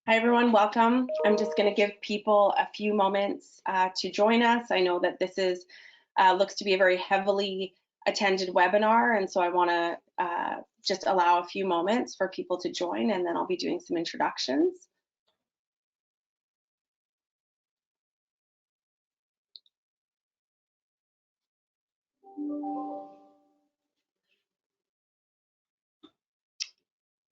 Hi everyone, welcome. I'm just going to give people a few moments to join us. I know that this is looks to be a very heavily attended webinar, and so I want to just allow a few moments for people to join, and then I'll be doing some introductions.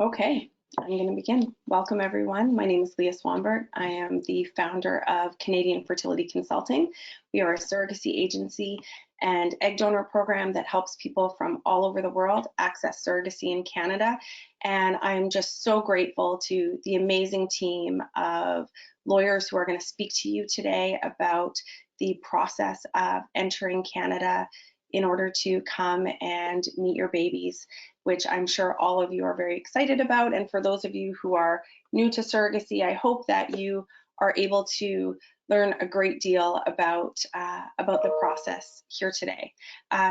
Okay, I'm going to begin. Welcome everyone. My name is Leia Swanberg. I am the founder of Canadian Fertility Consulting. We are a surrogacy agency and egg donor program that helps people from all over the world access surrogacy in Canada. And I'm just so grateful to the amazing team of lawyers who are going to speak to you today about the process of entering Canada in order to come and meet your babies, which I'm sure all of you are very excited about. And for those of you who are new to surrogacy, I hope that you are able to learn a great deal about the process here today.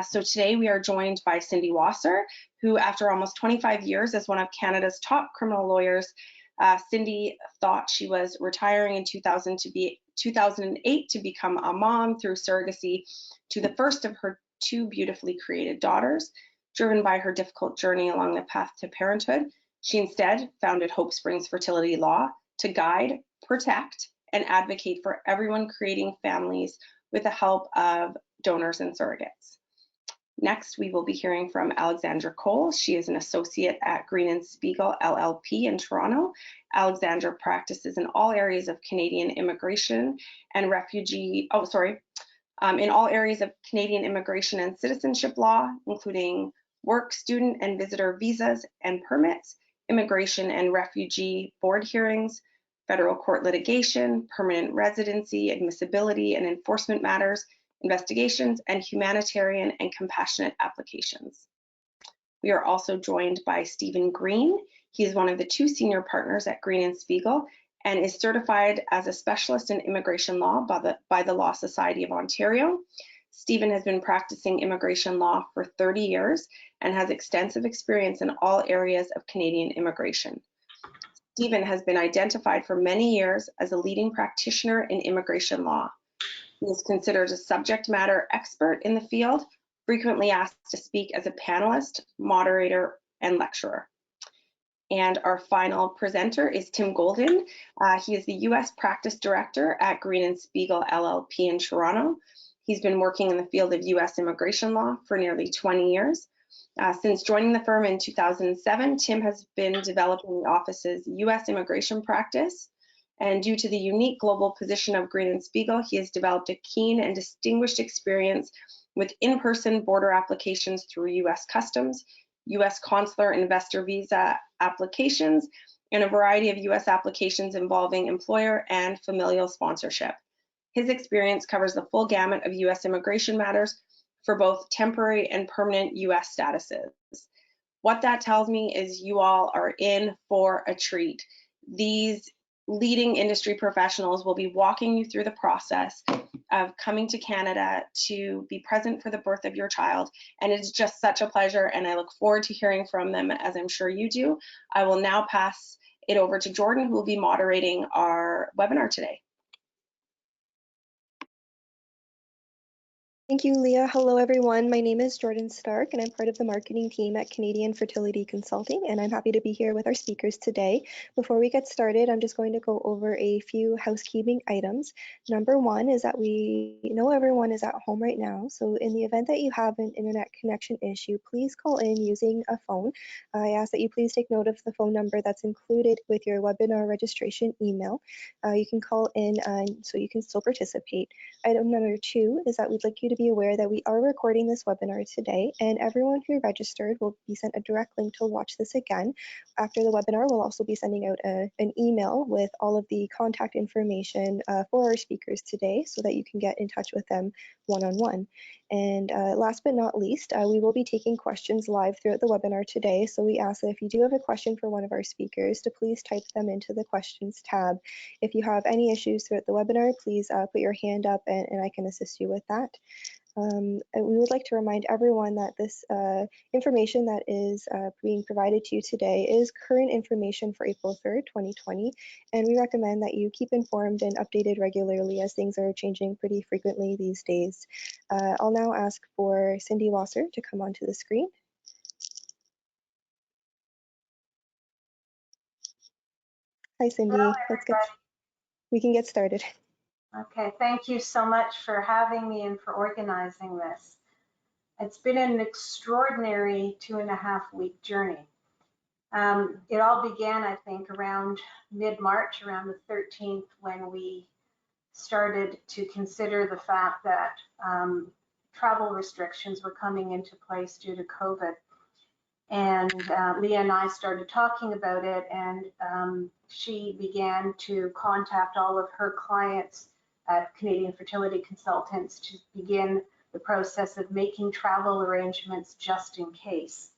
So today we are joined by Cindy Wasser, who after almost 25 years as one of Canada's top criminal lawyers, Cindy thought she was retiring in 2008 to become a mom through surrogacy to the first of her two beautifully created daughters. Driven by her difficult journey along the path to parenthood, she instead founded Hope Springs Fertility Law to guide, protect, and advocate for everyone creating families with the help of donors and surrogates. Next, we will be hearing from Alexandra Cole. She is an associate at Green & Spiegel LLP in Toronto. Alexandra practices in all areas of Canadian immigration and in all areas of Canadian immigration and citizenship law, including work, student, and visitor visas and permits, immigration and refugee board hearings, federal court litigation, permanent residency, admissibility and enforcement matters, investigations, and humanitarian and compassionate applications. We are also joined by Stephen Green. He is one of the two senior partners at Green & Spiegel and is certified as a specialist in immigration law by the Law Society of Ontario. Stephen has been practicing immigration law for 30 years and has extensive experience in all areas of Canadian immigration. Stephen has been identified for many years as a leading practitioner in immigration law. He is considered a subject matter expert in the field, frequently asked to speak as a panelist, moderator, and lecturer. And our final presenter is Tim Golden. He is the U.S. Practice Director at Green & Spiegel LLP in Toronto. He's been working in the field of U.S. immigration law for nearly 20 years. Since joining the firm in 2007, Tim has been developing the office's U.S. immigration practice. And due to the unique global position of Green & Spiegel, he has developed a keen and distinguished experience with in-person border applications through U.S. Customs, U.S. consular investor visa applications, and a variety of U.S. applications involving employer and familial sponsorship. His experience covers the full gamut of U.S. immigration matters for both temporary and permanent U.S. statuses. What that tells me is you all are in for a treat. These leading industry professionals will be walking you through the process of coming to Canada to be present for the birth of your child. And it's just such a pleasure, and I look forward to hearing from them, as I'm sure you do. I will now pass it over to Jordan, who will be moderating our webinar today. Thank you, Leah. Hello, everyone. My name is Jordan Stark, and I'm part of the marketing team at Canadian Fertility Consulting, and I'm happy to be here with our speakers today. Before we get started, I'm just going to go over a few housekeeping items. Number one is that we know everyone is at home right now, so in the event that you have an internet connection issue, please call in using a phone. I ask that you please take note of the phone number that's included with your webinar registration email. You can call in so you can still participate. Item number two is that we'd like you to be aware that we are recording this webinar today, and everyone who registered will be sent a direct link to watch this again. After the webinar, we'll also be sending out an email with all of the contact information for our speakers today so that you can get in touch with them one-on-one. And last but not least, we will be taking questions live throughout the webinar today. So we ask that if you do have a question for one of our speakers, to please type them into the questions tab. If you have any issues throughout the webinar, please put your hand up and I can assist you with that. We would like to remind everyone that this information that is being provided to you today is current information for April 3rd, 2020, and we recommend that you keep informed and updated regularly as things are changing pretty frequently these days. I'll now ask for Cindy Wasser to come onto the screen. Hi, Cindy. Hello, we can get started. Okay, thank you so much for having me and for organizing this. It's been an extraordinary 2.5-week journey. It all began, I think, around mid-March, around the 13th, when we started to consider the fact that travel restrictions were coming into place due to COVID. And Leia and I started talking about it, and she began to contact all of her clients at Canadian Fertility Consultants to begin the process of making travel arrangements just in case.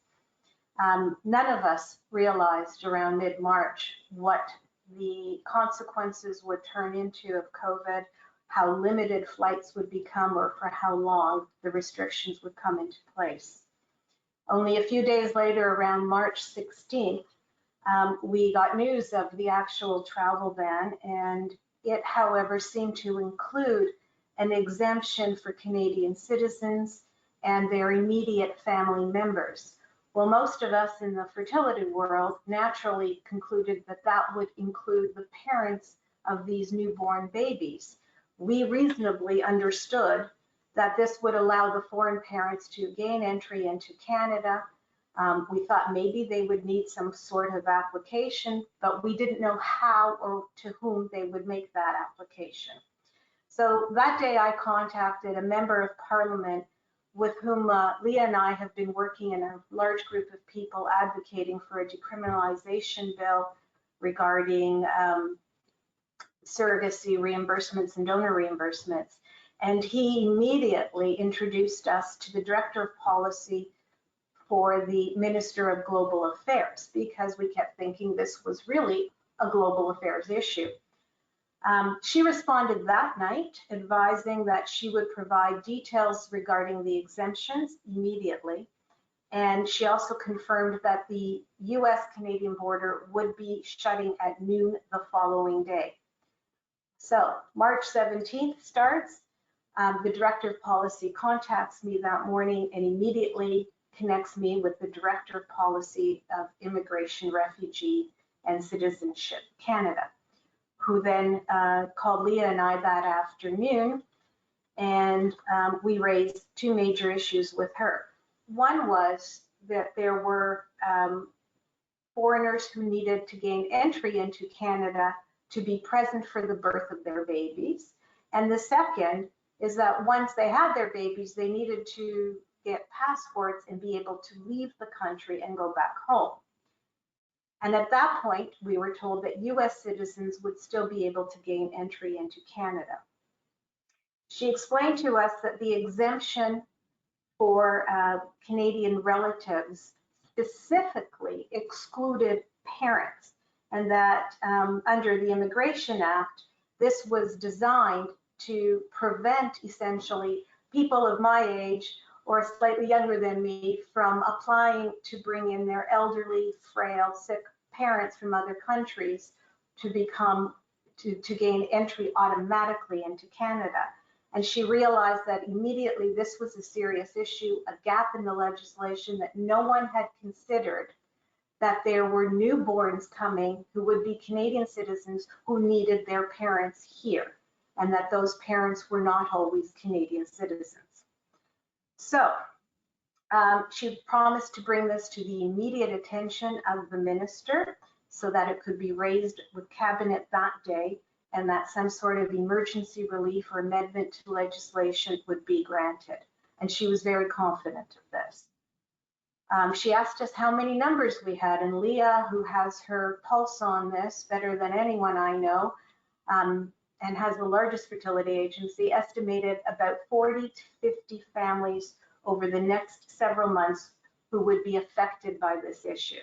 None of us realized around mid-March what the consequences would turn into of COVID, how limited flights would become, or for how long the restrictions would come into place. Only a few days later, around March 16th, we got news of the actual travel ban, and it, however, seemed to include an exemption for Canadian citizens and their immediate family members. Well, most of us in the fertility world naturally concluded that that would include the parents of these newborn babies. We reasonably understood that this would allow the foreign parents to gain entry into Canada. We thought maybe they would need some sort of application, but we didn't know how or to whom they would make that application. So that day I contacted a member of Parliament with whom Leia and I have been working in a large group of people advocating for a decriminalization bill regarding surrogacy reimbursements and donor reimbursements. And he immediately introduced us to the Director of Policy for the Minister of Global Affairs, because we kept thinking this was really a global affairs issue. She responded that night, advising that she would provide details regarding the exemptions immediately. And she also confirmed that the US-Canadian border would be shutting at noon the following day. So March 17th starts. The Director of Policy contacts me that morning and immediately connects me with the Director of Policy of Immigration, Refugee, and Citizenship Canada, who then called Leia and I that afternoon, and we raised two major issues with her. One was that there were foreigners who needed to gain entry into Canada to be present for the birth of their babies. And the second is that once they had their babies, they needed to get passports and be able to leave the country and go back home. And at that point, we were told that US citizens would still be able to gain entry into Canada. She explained to us that the exemption for Canadian relatives specifically excluded parents, and that under the Immigration Act, this was designed to prevent essentially people of my age or slightly younger than me from applying to bring in their elderly, frail, sick parents from other countries to gain entry automatically into Canada. And she realized that immediately this was a serious issue, a gap in the legislation that no one had considered, that there were newborns coming who would be Canadian citizens who needed their parents here, and that those parents were not always Canadian citizens. So she promised to bring this to the immediate attention of the minister so that it could be raised with cabinet that day, and that some sort of emergency relief or amendment to legislation would be granted. And she was very confident of this. She asked us how many numbers we had, and Leia, who has her pulse on this better than anyone I know, and has the largest fertility agency, estimated about 40 to 50 families over the next several months who would be affected by this issue.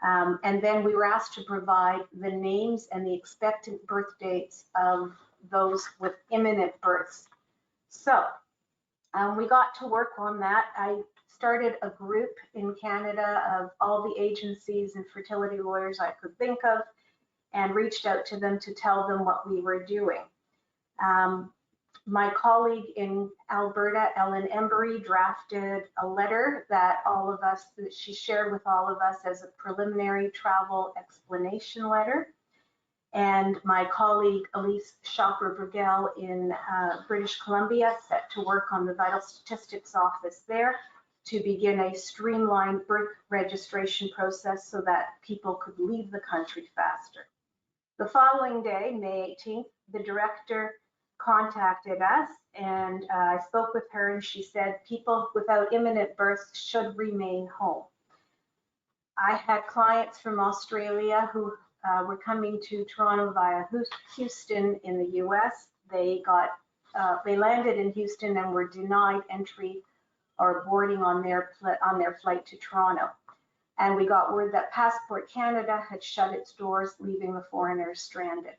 And then we were asked to provide the names and the expectant birth dates of those with imminent births. So We got to work on that. I started a group in Canada of all the agencies and fertility lawyers I could think of and reached out to them to tell them what we were doing. My colleague in Alberta, Ellen Embury, drafted a letter that she shared with all of us as a preliminary travel explanation letter. And my colleague, Elise Shopper-Brugel in British Columbia, set to work on the Vital Statistics Office there to begin a streamlined birth registration process so that people could leave the country faster. The following day, May 18th, the director contacted us and I spoke with her and she said people without imminent births should remain home. I had clients from Australia who were coming to Toronto via Houston in the US. They landed in Houston and were denied entry or boarding on their flight to Toronto. And we got word that Passport Canada had shut its doors, leaving the foreigners stranded.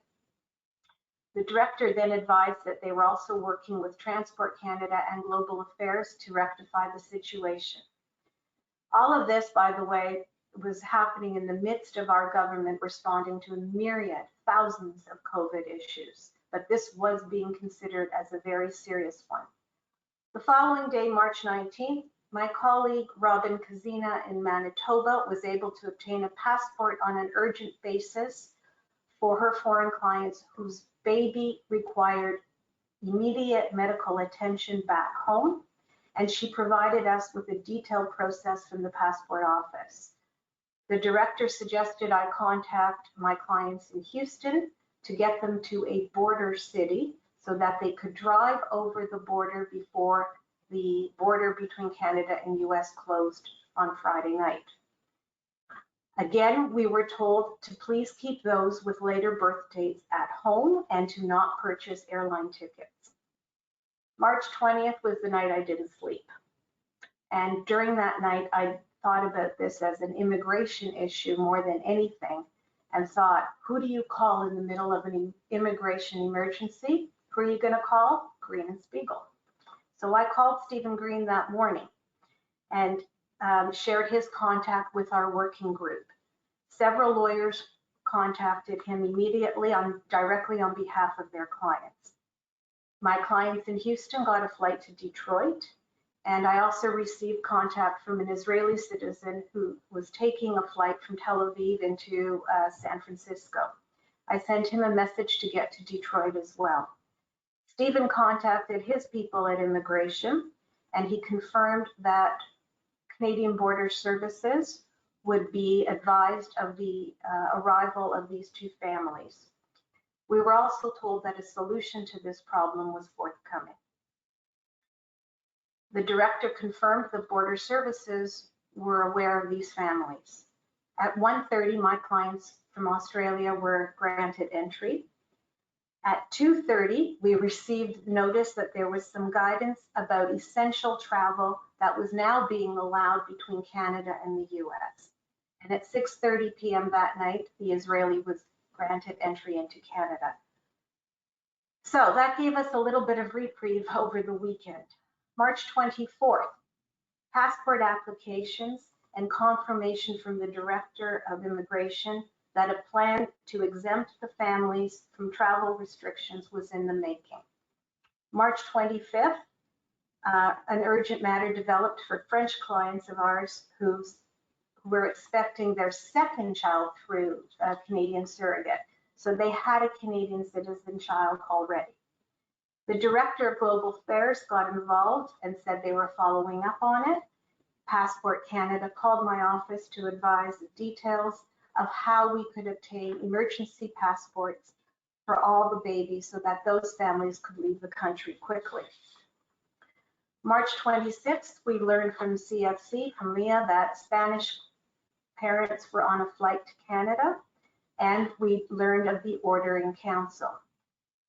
The director then advised that they were also working with Transport Canada and Global Affairs to rectify the situation. All of this, by the way, was happening in the midst of our government responding to a myriad, thousands of COVID issues, but this was being considered as a very serious one. The following day, March 19th, my colleague Robin Kazina in Manitoba was able to obtain a passport on an urgent basis for her foreign clients whose baby required immediate medical attention back home, and she provided us with a detailed process from the passport office. The director suggested I contact my clients in Houston to get them to a border city so that they could drive over the border before the border between Canada and US closed on Friday night. Again, we were told to please keep those with later birth dates at home and to not purchase airline tickets. March 20th was the night I didn't sleep. And during that night, I thought about this as an immigration issue more than anything and thought, who do you call in the middle of an immigration emergency? Who are you going to call? Green and Spiegel. So I called Stephen Green that morning and shared his contact with our working group. Several lawyers contacted him immediately directly on behalf of their clients. My clients in Houston got a flight to Detroit, and I also received contact from an Israeli citizen who was taking a flight from Tel Aviv into San Francisco. I sent him a message to get to Detroit as well. Stephen contacted his people at immigration, and he confirmed that Canadian Border Services would be advised of the arrival of these two families. We were also told that a solution to this problem was forthcoming. The director confirmed that Border Services were aware of these families. At 1:30, my clients from Australia were granted entry. At 2:30, we received notice that there was some guidance about essential travel that was now being allowed between Canada and the US. And at 6:30 p.m. that night, the Israeli was granted entry into Canada. So that gave us a little bit of reprieve over the weekend. March 24th, passport applications and confirmation from the Director of Immigration that a plan to exempt the families from travel restrictions was in the making. March 25th, an urgent matter developed for French clients of ours who were expecting their second child through a Canadian surrogate. So they had a Canadian citizen child already. The Director of Global Affairs got involved and said they were following up on it. Passport Canada called my office to advise the details of how we could obtain emergency passports for all the babies so that those families could leave the country quickly. March 26th, we learned from CFC, from Leia, that Spanish parents were on a flight to Canada, and we learned of the Order in Council.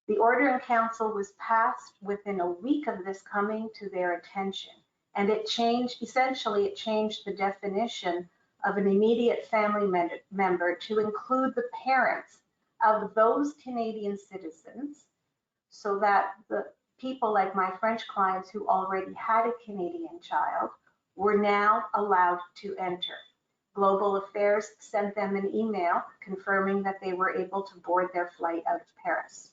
The Order in Council was passed within a week of this coming to their attention, and it changed the definition of an immediate family member to include the parents of those Canadian citizens so that people like my French clients who already had a Canadian child were now allowed to enter. Global Affairs sent them an email confirming that they were able to board their flight out of Paris.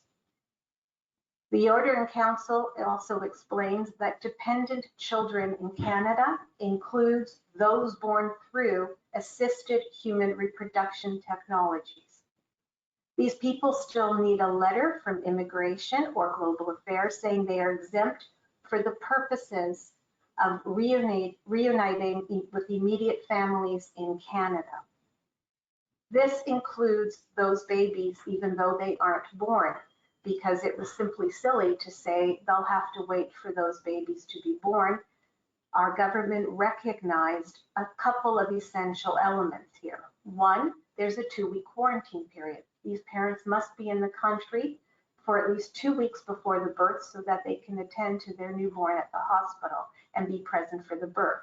The Order in Council also explains that dependent children in Canada includes those born through assisted human reproduction technologies. These people still need a letter from Immigration or Global Affairs saying they are exempt for the purposes of reuniting with immediate families in Canada. This includes those babies even though they aren't born, because it was simply silly to say they'll have to wait for those babies to be born. Our government recognized a couple of essential elements here. One, there's a 2-week quarantine period. These parents must be in the country for at least 2 weeks before the birth so that they can attend to their newborn at the hospital and be present for the birth.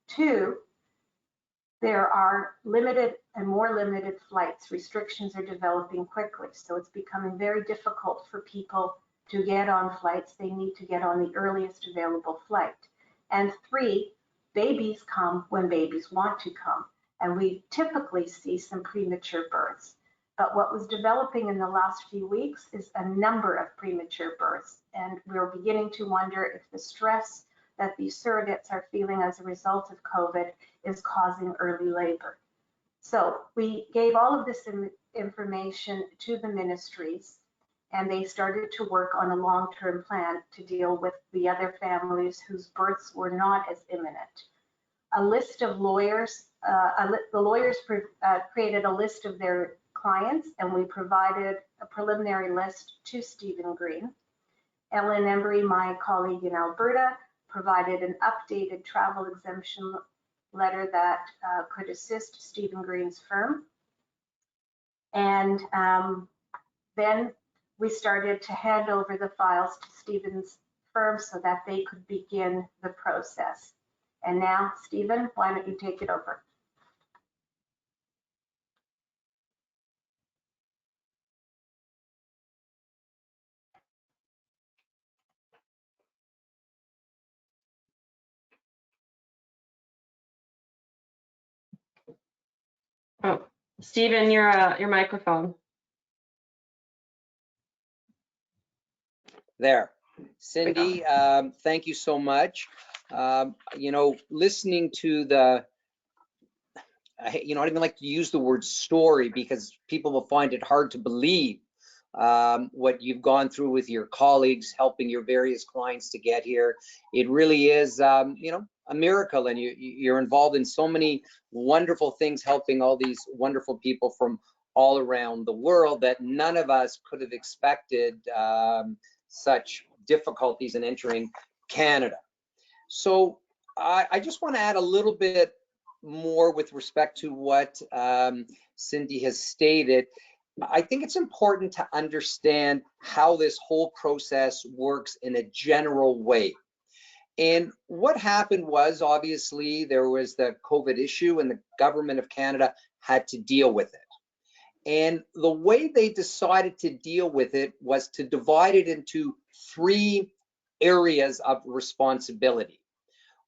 2, there are limited and more limited flights. Restrictions are developing quickly, so it's becoming very difficult for people to get on flights. They need to get on the earliest available flight. And 3, babies come when babies want to come, and we typically see some premature births. But what was developing in the last few weeks is a number of premature births, and we're beginning to wonder if the stress that these surrogates are feeling as a result of COVID is causing early labor. So we gave all of this information to the ministries, and they started to work on a long-term plan to deal with the other families whose births were not as imminent. A list of lawyers, the lawyers created a list of their clients, and we provided a preliminary list to Stephen Green. Ellen Embry, my colleague in Alberta, provided an updated travel exemption letter that could assist Stephen Green's firm. And then we started to hand over the files to Stephen's firm so that they could begin the process. And now, Stephen, why don't you take it over? Oh, Stephen, your microphone. There. Cindy, thank you so much. You know, listening to the, I don't even like to use the word story because people will find it hard to believe what you've gone through with your colleagues, helping your various clients to get here. It really is, a miracle, and you're involved in so many wonderful things, helping all these wonderful people from all around the world that none of us could have expected such difficulties in entering Canada. So I just want to add a little bit more with respect to what Cindy has stated. I think it's important to understand how this whole process works in a general way. And what happened was, obviously, there was the COVID issue and the government of Canada had to deal with it. And the way they decided to deal with it was to divide it into 3 areas of responsibility,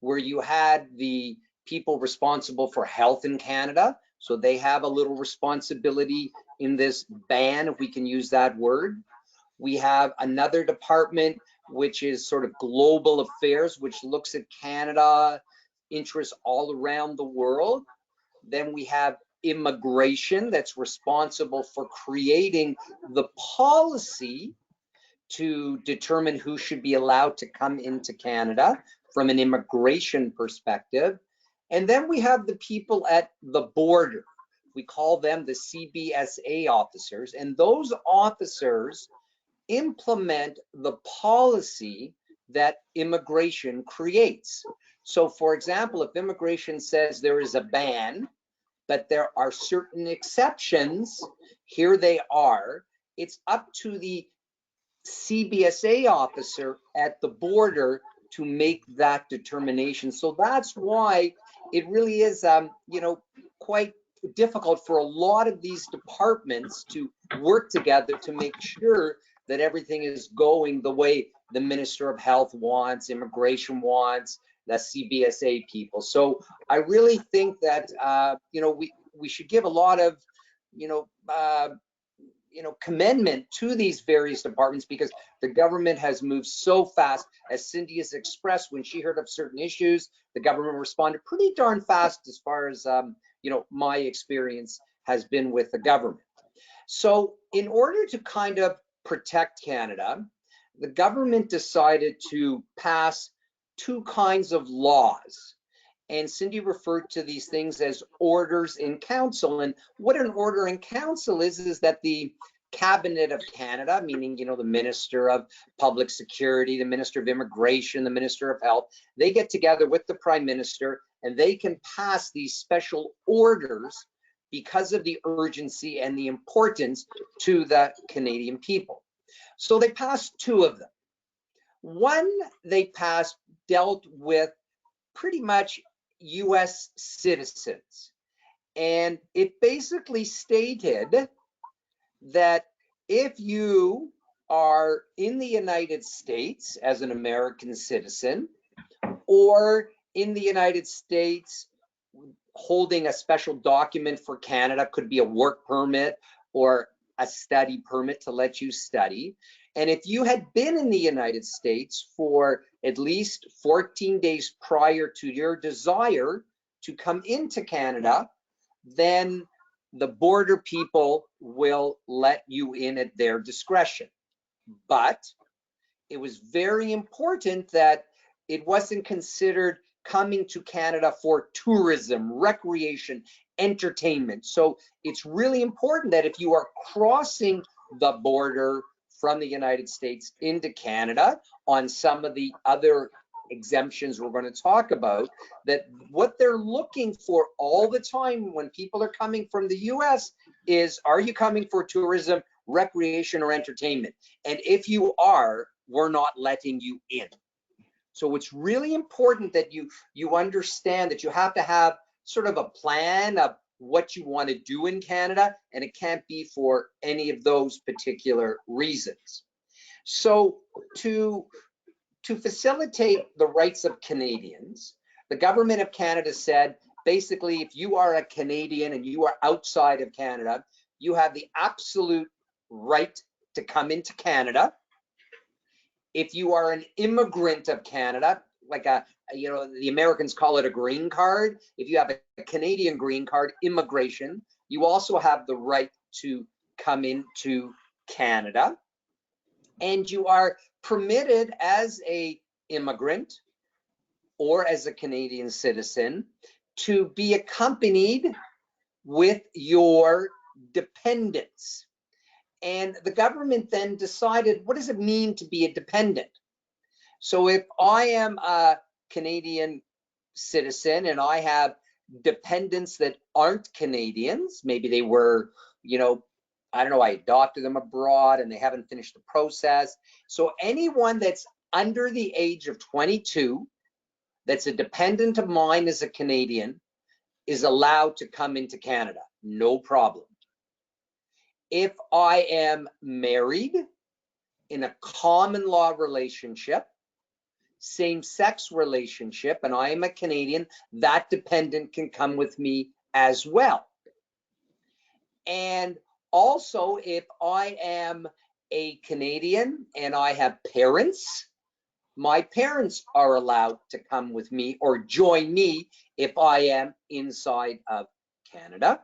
where you had the people responsible for health in Canada. So they have a little responsibility in this ban, if we can use that word. We have another department, which is sort of global affairs, which looks at Canada interests all around the world. Then we have immigration, that's responsible for creating the policy to determine who should be allowed to come into Canada from an immigration perspective. And then we have the people at the border. We call them the CBSA officers, and those officers implement the policy that immigration creates. So for example, if immigration says there is a ban, but there are certain exceptions, here they are, it's up to the CBSA officer at the border to make that determination. So that's why it really is, quite difficult for a lot of these departments to work together to make sure that everything is going the way the Minister of Health wants, immigration wants, the CBSA people. So I really think that we should give a lot of commendment to these various departments, because the government has moved so fast. As Cindy has expressed, when she heard of certain issues, the government responded pretty darn fast, as far as my experience has been with the government. So in order to kind of protect Canada, the government decided to pass two kinds of laws. And Cindy referred to these things as orders in council. And what an order in council is that the Cabinet of Canada, meaning, the Minister of Public Security, the Minister of Immigration, the Minister of Health, they get together with the Prime Minister and they can pass these special orders because of the urgency and the importance to the Canadian people. So they passed two of them. One they passed dealt with pretty much US citizens. And it basically stated that if you are in the United States as an American citizen, or in the United States holding a special document for Canada, could be a work permit or a study permit to let you study. And if you had been in the United States for at least 14 days prior to your desire to come into Canada, then the border people will let you in at their discretion. But it was very important that it wasn't considered coming to Canada for tourism, recreation, entertainment. So it's really important that if you are crossing the border from the United States into Canada on some of the other exemptions we're going to talk about, that what they're looking for all the time when people are coming from the US is, are you coming for tourism, recreation, or entertainment? And if you are, we're not letting you in. So it's really important that you understand that you have to have sort of a plan of what you want to do in Canada, and it can't be for any of those particular reasons. So to facilitate the rights of Canadians, the government of Canada said, basically, if you are a Canadian and you are outside of Canada, you have the absolute right to come into Canada. If you are an immigrant of Canada, like the Americans call it a green card. If you have a Canadian green card, immigration, you also have the right to come into Canada. And you are permitted as a immigrant or as a Canadian citizen to be accompanied with your dependents. And the government then decided, what does it mean to be a dependent? So if I am a Canadian citizen and I have dependents that aren't Canadians, maybe they were, I don't know, I adopted them abroad and they haven't finished the process. So anyone that's under the age of 22, that's a dependent of mine as a Canadian, is allowed to come into Canada, no problem. If I am married in a common law relationship, same-sex relationship, and I am a Canadian, that dependent can come with me as well. And also, if I am a Canadian and I have parents, my parents are allowed to come with me or join me if I am inside of Canada.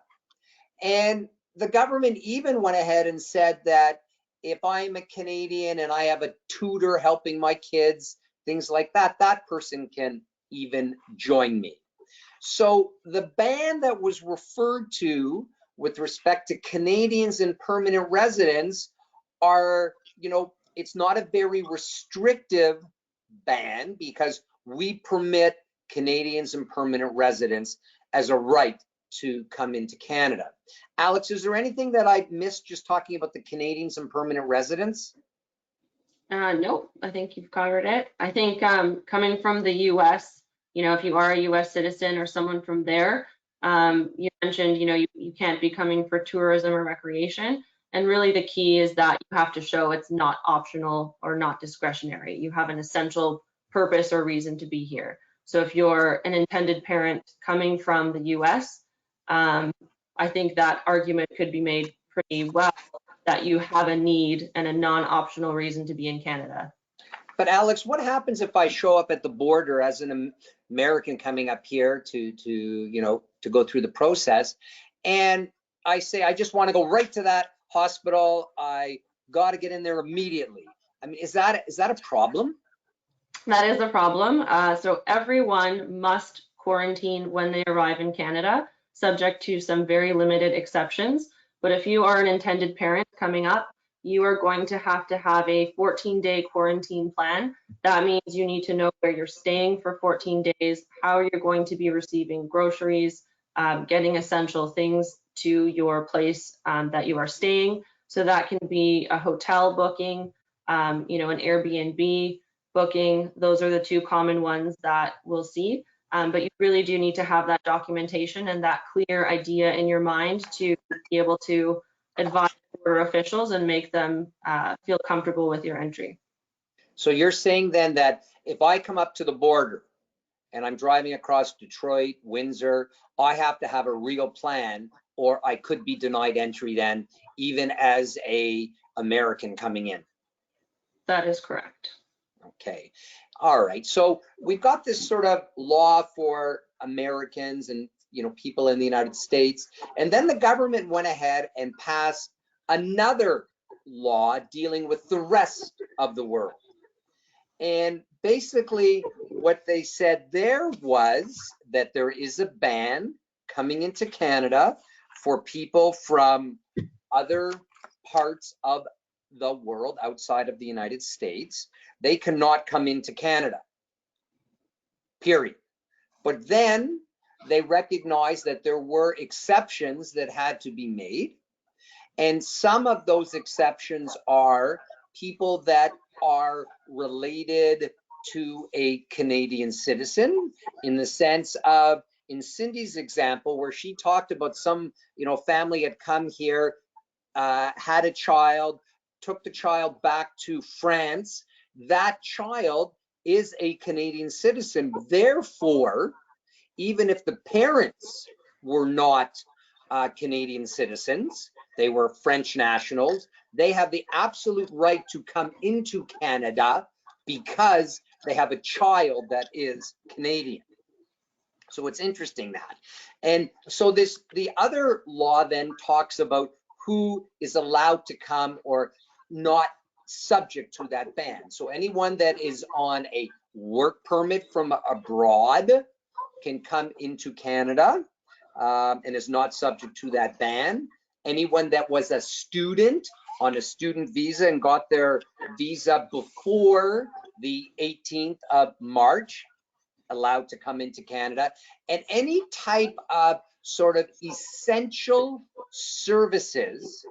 And the government even went ahead and said that if I'm a Canadian and I have a tutor helping my kids, things like that, that person can even join me. So the ban that was referred to with respect to Canadians and permanent residents are, it's not a very restrictive ban, because we permit Canadians and permanent residents as a right to come into Canada. Alex, is there anything that I missed just talking about the Canadians and permanent residents? Nope, I think you've covered it. I think coming from the US, if you are a US citizen or someone from there, you mentioned, you can't be coming for tourism or recreation. And really the key is that you have to show it's not optional or not discretionary. You have an essential purpose or reason to be here. So if you're an intended parent coming from the US, I think that argument could be made pretty well that you have a need and a non-optional reason to be in Canada. But Alex, what happens if I show up at the border as an American coming up here to go through the process, and I say I just want to go right to that hospital, I got to get in there immediately? I mean, is that a problem? That is a problem. So everyone must quarantine when they arrive in Canada, subject to some very limited exceptions. But if you are an intended parent coming up, you are going to have a 14-day quarantine plan. That means you need to know where you're staying for 14 days, how you're going to be receiving groceries, getting essential things to your place that you are staying. So that can be a hotel booking, an Airbnb booking. Those are the two common ones that we'll see. But you really do need to have that documentation and that clear idea in your mind to be able to advise border officials and make them feel comfortable with your entry. So you're saying then that if I come up to the border and I'm driving across Detroit, Windsor, I have to have a real plan, or I could be denied entry then, even as a American coming in? That is correct. Okay. All right. So we've got this sort of law for Americans and people in the United States, and then the government went ahead and passed another law dealing with the rest of the world. And basically what they said there was that there is a ban coming into Canada for people from other parts of the world outside of the United States. They cannot come into Canada, period. But then they recognized that there were exceptions that had to be made. And some of those exceptions are people that are related to a Canadian citizen, in the sense of, in Cindy's example, where she talked about some, family had come here, had a child, took the child back to France. That child is a Canadian citizen. Therefore, even if the parents were not Canadian citizens, they were French nationals, they have the absolute right to come into Canada because they have a child that is Canadian. So it's interesting that. And so the other law then talks about who is allowed to come or not subject to that ban. So anyone that is on a work permit from abroad can come into Canada and is not subject to that ban. Anyone that was a student on a student visa and got their visa before the 18th of March, allowed to come into Canada. And any type of sort of essential services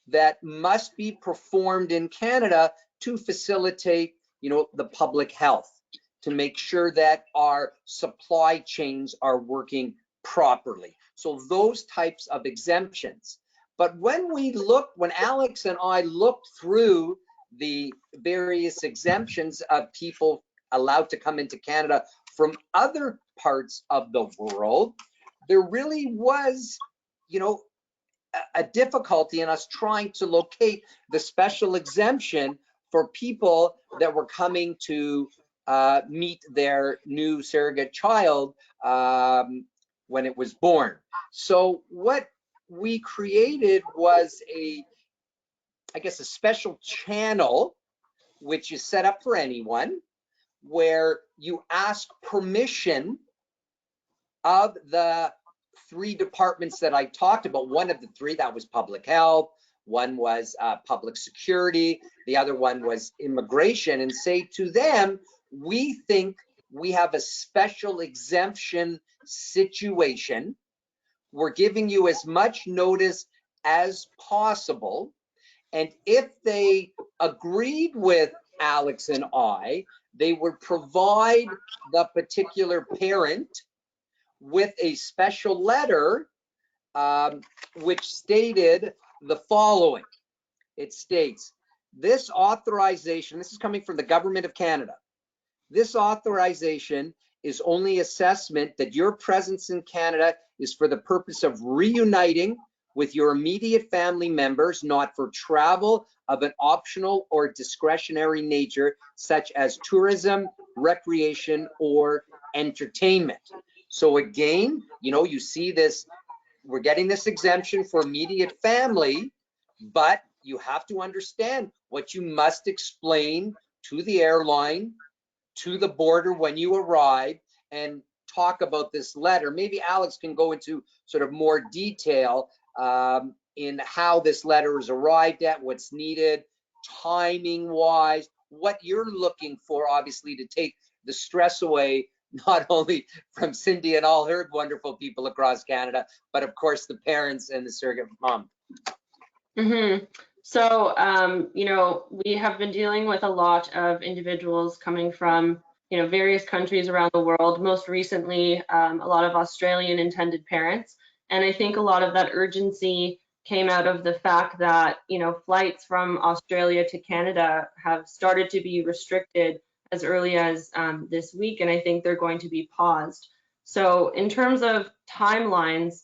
that must be performed in Canada to facilitate, the public health, to make sure that our supply chains are working properly. So those types of exemptions. But when Alex and I looked through the various exemptions of people allowed to come into Canada from other parts of the world, there really was, a difficulty in us trying to locate the special exemption for people that were coming to meet their new surrogate child when it was born. So what we created was a special channel, which is set up for anyone, where you ask permission of the three departments that I talked about. One of the three, that was public health, one was public security, the other one was immigration, and say to them, we think we have a special exemption situation. We're giving you as much notice as possible. And if they agreed with Alex and I, they would provide the particular parent with a special letter which stated the following. It states, this authorization, this is coming from the Government of Canada, this authorization is only assessment that your presence in Canada is for the purpose of reuniting with your immediate family members, not for travel of an optional or discretionary nature, such as tourism, recreation, or entertainment. So again, you know, you see this, we're getting this exemption for immediate family, but you have to understand what you must explain to the airline, to the border when you arrive, and talk about this letter. Maybe Alex can go into sort of more detail in how this letter is arrived at, what's needed, timing wise, what you're looking for, obviously, to take the stress away, not only from Cindy and all her wonderful people across Canada, but of course the parents and the surrogate mom. So, you know, we have been dealing with a lot of individuals coming from, you know, various countries around the world, most recently a lot of Australian intended parents. And I think a lot of that urgency came out of the fact that, you know, flights from Australia to Canada have started to be restricted as early as this week, and I think they're going to be paused. So in terms of timelines,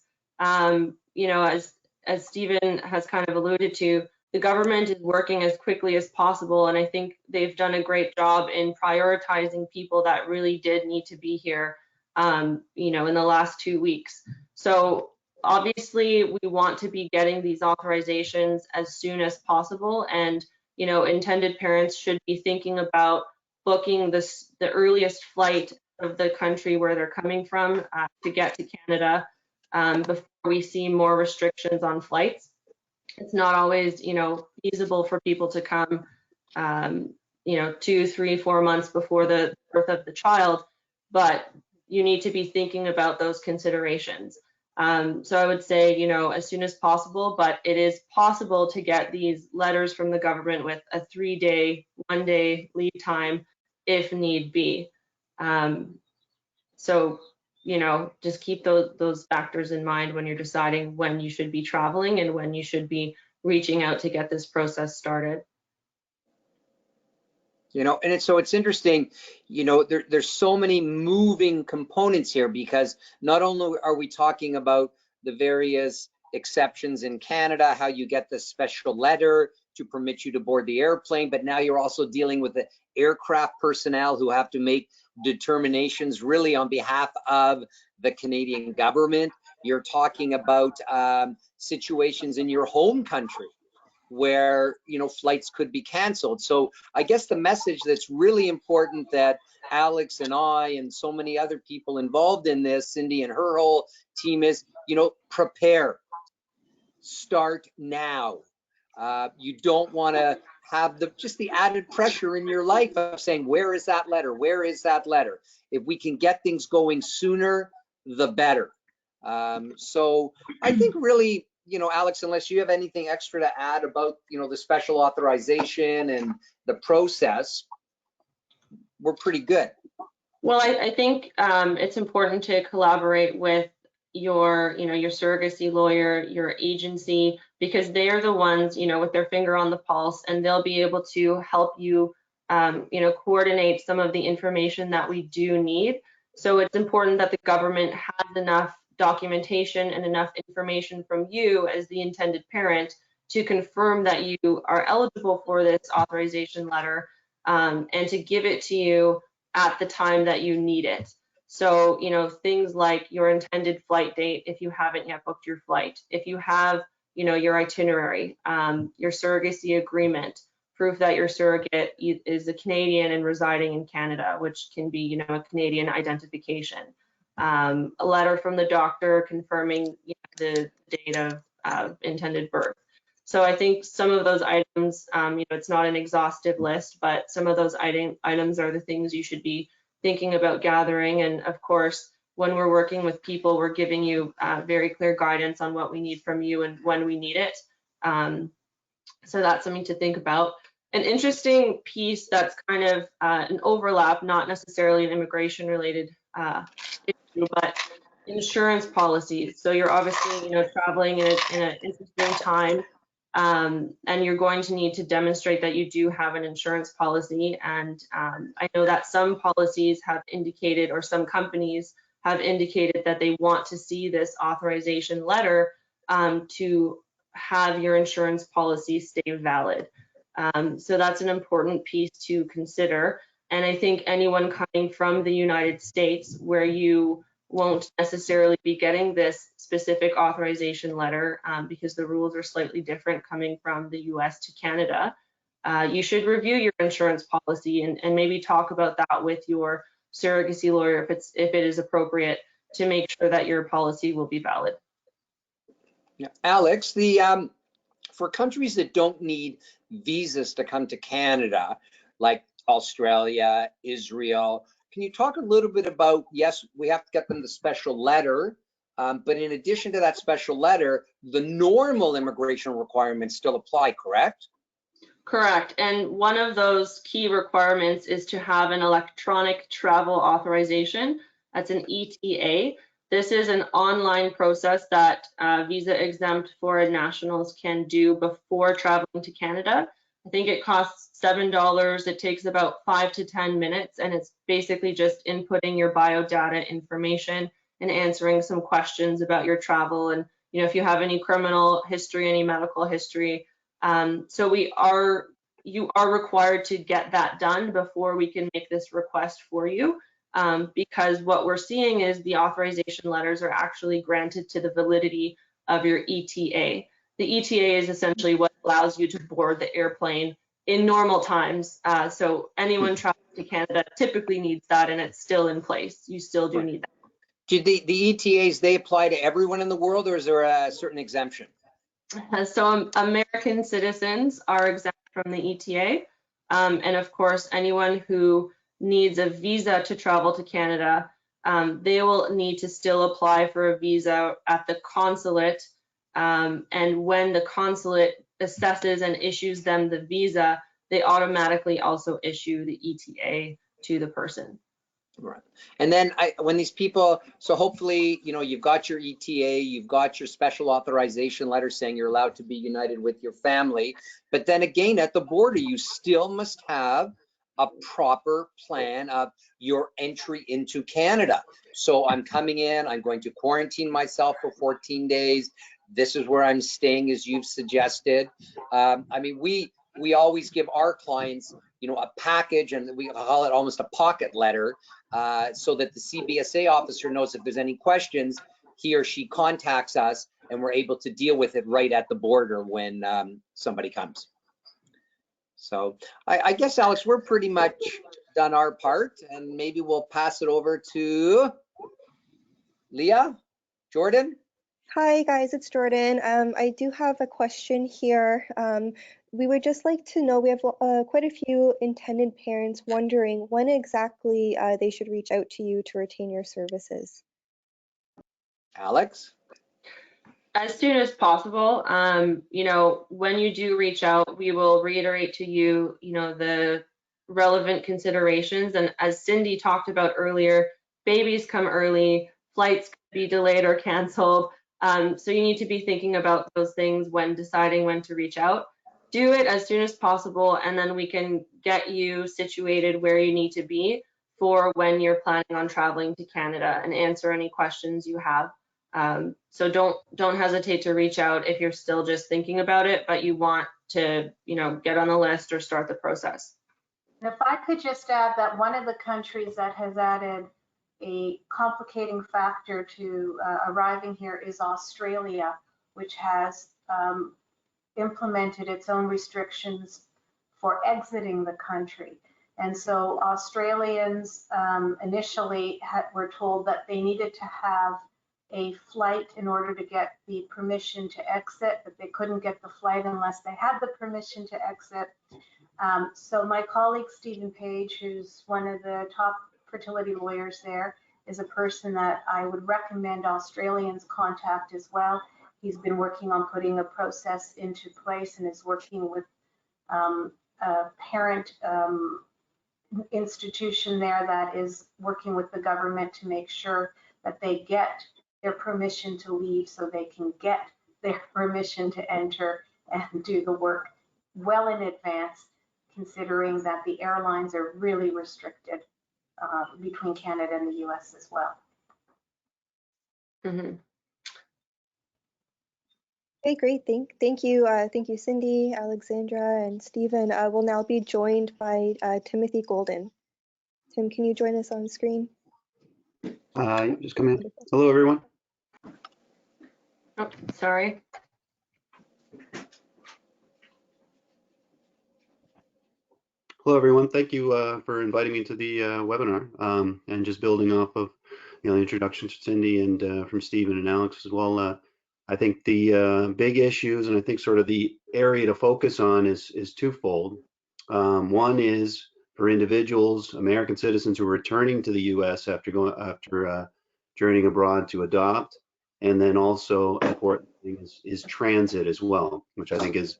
you know, as Stephen has kind of alluded to, the government is working as quickly as possible, and I think they've done a great job in prioritizing people that really did need to be here, you know, in the last 2 weeks. So obviously, we want to be getting these authorizations as soon as possible, and, you know, intended parents should be thinking about booking the earliest flight of the country where they're coming from to get to Canada before we see more restrictions on flights. It's not always, you know, feasible for people to come, you know, 2, 3, 4 months before the birth of the child, but you need to be thinking about those considerations. So I would say, you know, as soon as possible, but it is possible to get these letters from the government with a 3-day, 1-day lead time if need be. So, you know, just keep those factors in mind when you're deciding when you should be traveling and when you should be reaching out to get this process started. You know, and so it's interesting, you know, there's so many moving components here, because not only are we talking about the various exceptions in Canada, how you get the special letter to permit you to board the airplane, but now you're also dealing with the aircraft personnel who have to make determinations really on behalf of the Canadian government. You're talking about situations in your home country where, you know, flights could be canceled. So I guess the message that's really important that Alex and I and so many other people involved in this, Cindy and her whole team, is, you know, prepare. Start now. You don't want to have just the added pressure in your life of saying, where is that letter? Where is that letter? If we can get things going sooner, the better. So I think really, you know, Alex, unless you have anything extra to add about, you know, the special authorization and the process, we're pretty good. Well, I think it's important to collaborate with your, you know, your surrogacy lawyer, your agency, because they are the ones, you know, with their finger on the pulse, and they'll be able to help you, you know, coordinate some of the information that we do need. So it's important that the government has enough documentation and enough information from you as the intended parent to confirm that you are eligible for this authorization letter, and to give it to you at the time that you need it. So, you know, things like your intended flight date, if you haven't yet booked your flight, if you have, you know, your itinerary, your surrogacy agreement, proof that your surrogate is a Canadian and residing in Canada, which can be, you know, a Canadian identification, a letter from the doctor confirming, you know, the date of intended birth. So I think some of those items, you know, it's not an exhaustive list, but some of those items are the things you should be thinking about gathering. And of course, when we're working with people, we're giving you very clear guidance on what we need from you and when we need it. So that's something to think about. An interesting piece that's kind of an overlap, not necessarily an immigration related issue, but insurance policies. So you're obviously, you know, traveling in an interesting time. And you're going to need to demonstrate that you do have an insurance policy. And I know that some policies have indicated, or some companies have indicated, that they want to see this authorization letter to have your insurance policy stay valid. So that's an important piece to consider. And I think anyone coming from the United States, where you won't necessarily be getting this specific authorization letter because the rules are slightly different coming from the US to Canada, you should review your insurance policy and maybe talk about that with your surrogacy lawyer if it is appropriate, to make sure that your policy will be valid. Yeah. Alex, for countries that don't need visas to come to Canada, like Australia, Israel, can you talk a little bit about, yes, we have to get them the special letter, but in addition to that special letter, the normal immigration requirements still apply, correct? Correct. And one of those key requirements is to have an electronic travel authorization. That's an ETA. This is an online process that visa exempt foreign nationals can do before traveling to Canada. I think it costs $7. It takes about 5 to 10 minutes, and it's basically just inputting your biodata information and answering some questions about your travel, and if you have any criminal history, any medical history. So you are required to get that done before we can make this request for you, because what we're seeing is the authorization letters are actually granted to the validity of your ETA. The ETA is essentially what allows you to board the airplane in normal times. So anyone traveling to Canada typically needs that, and it's still in place. You still do need that. Do the ETAs, they apply to everyone in the world, or is there a certain exemption? So American citizens are exempt from the ETA. And of course, anyone who needs a visa to travel to Canada, they will need to still apply for a visa at the consulate. And when the consulate assesses and issues them the visa, they automatically also issue the ETA to the person. Right. And then when these people, so hopefully, you've got your ETA, you've got your special authorization letter saying you're allowed to be united with your family. But then again, at the border, you still must have a proper plan of your entry into Canada. So I'm coming in, I'm going to quarantine myself for 14 days. This is where I'm staying, as you've suggested. I mean, we always give our clients, a package, and we call it almost a pocket letter, so that the CBSA officer knows if there's any questions, he or she contacts us and we're able to deal with it right at the border when somebody comes. So I guess, Alex, we're pretty much done our part, and maybe we'll pass it over to Leia. Jordan? Hi guys, it's Jordan. I do have a question here. We would just like to know, we have quite a few intended parents wondering when exactly they should reach out to you to retain your services. Alex? As soon as possible. When you do reach out, we will reiterate to you, the relevant considerations. And as Cindy talked about earlier, babies come early, flights could be delayed or canceled. So you need to be thinking about those things when deciding when to reach out. Do it as soon as possible, and then we can get you situated where you need to be for when you're planning on traveling to Canada, and answer any questions you have. So don't hesitate to reach out if you're still just thinking about it, but you want to, get on the list or start the process. And if I could just add that one of the countries that has added a complicating factor to arriving here is Australia, which has implemented its own restrictions for exiting the country. And so Australians initially were told that they needed to have a flight in order to get the permission to exit, but they couldn't get the flight unless they had the permission to exit. So my colleague, Stephen Page, who's one of the top fertility lawyers there, is a person that I would recommend Australians contact as well. He's been working on putting a process into place and is working with a parent institution there that is working with the government to make sure that they get their permission to leave so they can get their permission to enter and do the work well in advance, considering that the airlines are really restricted between Canada and the US as well. Mm-hmm. Okay, great. Thank you, Cindy, Alexandra, and Stephen. We'll now be joined by Timothy Golden. Tim, can you join us on screen? Just come in. Hello, everyone. Oh, sorry. Hello, everyone. Thank you for inviting me to the webinar, and just building off of the introduction to Cindy and from Stephen and Alex as well. I think the big issues, and I think sort of the area to focus on is twofold. One is for individuals, American citizens who are returning to the U.S. after journeying abroad to adopt, and then also important thing is transit as well, which I think is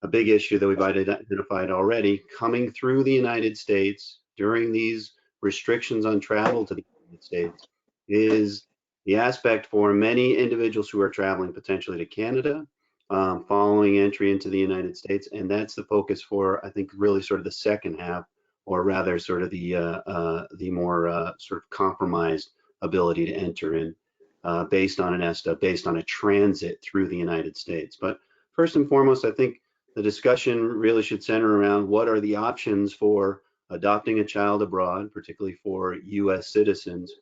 a big issue that we've identified already. Coming through the United States during these restrictions on travel to the United States is the aspect for many individuals who are traveling potentially to Canada following entry into the United States. And that's the focus for, I think, really sort of the second half, or rather sort of the more sort of compromised ability to enter in based on an ESTA, based on a transit through the United States. But first and foremost, I think the discussion really should center around what are the options for adopting a child abroad, particularly for US citizens,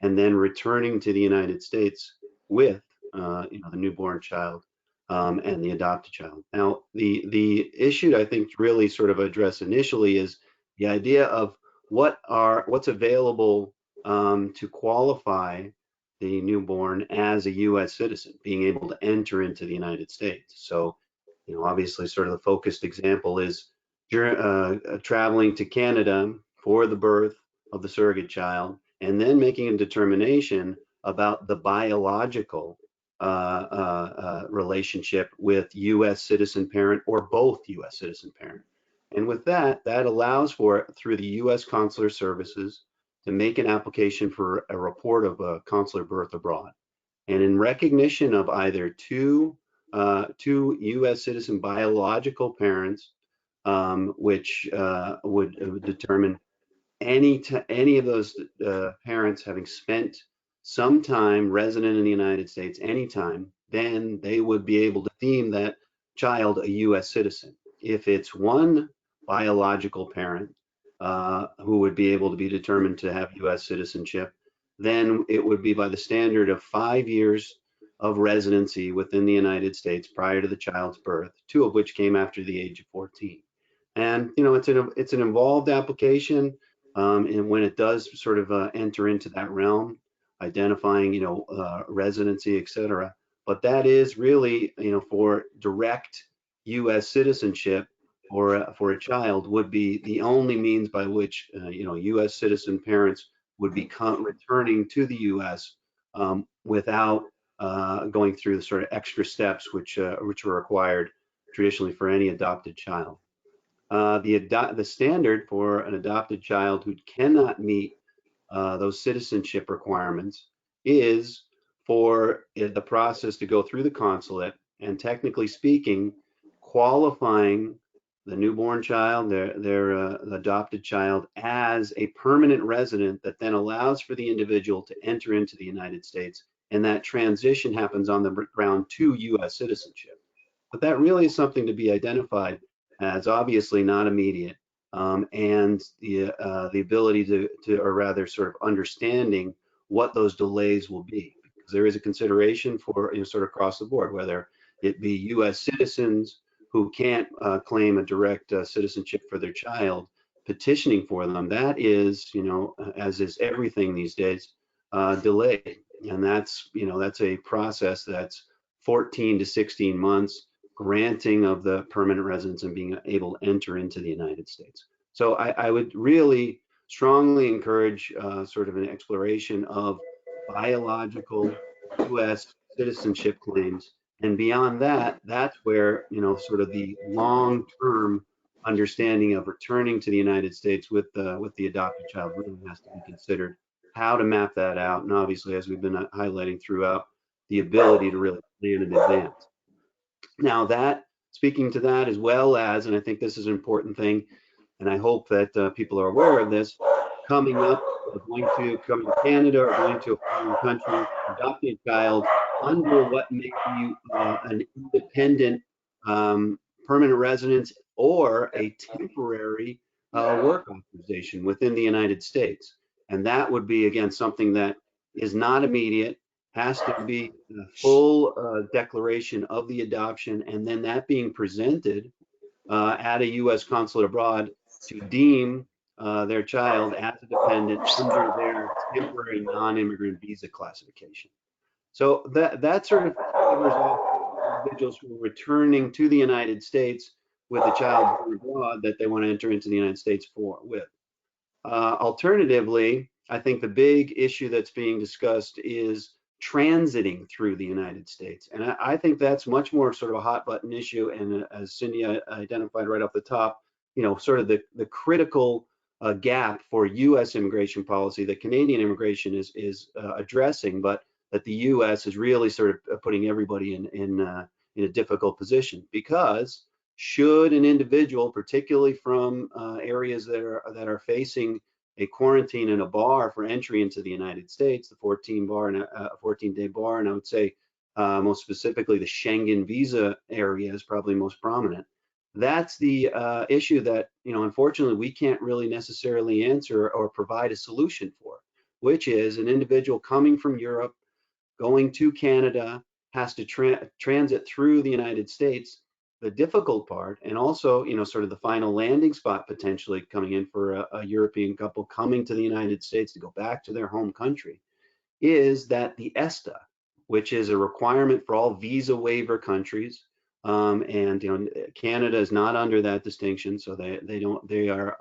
and then returning to the United States with the newborn child and the adopted child. Now, the issue I think to really sort of address initially is the idea of what's available to qualify the newborn as a US citizen, being able to enter into the United States. So, obviously sort of the focused example is traveling to Canada for the birth of the surrogate child, and then making a determination about the biological relationship with US citizen parent or both US citizen parent. And with that allows for, through the US Consular Services, to make an application for a report of a consular birth abroad. And in recognition of either two US citizen biological parents, which would determine any of those parents having spent some time resident in the United States anytime, then they would be able to deem that child a US citizen. If it's one biological parent who would be able to be determined to have US citizenship, then it would be by the standard of 5 years of residency within the United States prior to the child's birth, 2 of which came after the age of 14. And it's an involved application, and when it does sort of enter into that realm, identifying residency, etc. But that is really for direct U.S. citizenship for a child would be the only means by which U.S. citizen parents would become returning to the U.S. Without going through the sort of extra steps which are required traditionally for any adopted child. The standard for an adopted child who cannot meet those citizenship requirements is for the process to go through the consulate, and technically speaking, qualifying the newborn child, their adopted child, as a permanent resident that then allows for the individual to enter into the United States, and that transition happens on the ground to U.S. citizenship. But that really is something to be identified as obviously not immediate, and the ability to, or rather sort of understanding what those delays will be, because there is a consideration for sort of across the board, whether it be U.S. citizens who can't claim a direct citizenship for their child, petitioning for them. That is, as is everything these days, delayed, and that's a process that's 14 to 16 months. Granting of the permanent residence and being able to enter into the United States. So I would really strongly encourage sort of an exploration of biological U.S. citizenship claims, and beyond that, that's where sort of the long-term understanding of returning to the United States with the adopted child really has to be considered. How to map that out, and obviously, as we've been highlighting throughout, the ability to really plan in advance. Now that speaking to that, as well as, and I think this is an important thing, and I hope that people are aware of this, coming up, coming to Canada or going to a foreign country, adopting a child under what may be an independent permanent residence or a temporary work authorization within the United States. And that would be, again, something that is not immediate, has to be a full declaration of the adoption, and then that being presented at a U.S. consulate abroad to deem their child as a dependent under their temporary non-immigrant visa classification. So that sort of covers off individuals who are returning to the United States with a child born abroad that they want to enter into the United States with. Alternatively, I think the big issue that's being discussed is transiting through the United States. And I think that's much more sort of a hot button issue. And as Cindy identified right off the top, sort of the critical gap for US immigration policy that Canadian immigration is addressing, but that the US is really sort of putting everybody in a difficult position, because should an individual, particularly from areas that are facing a quarantine and a bar for entry into the United States, the 14-day bar, and I would say most specifically the Schengen visa area is probably most prominent. That's the issue that, unfortunately, we can't really necessarily answer or provide a solution for, which is an individual coming from Europe, going to Canada, has to transit through the United States. The difficult part, and also, sort of the final landing spot potentially coming in for a European couple coming to the United States to go back to their home country, is that the ESTA, which is a requirement for all visa waiver countries, and Canada is not under that distinction, so they are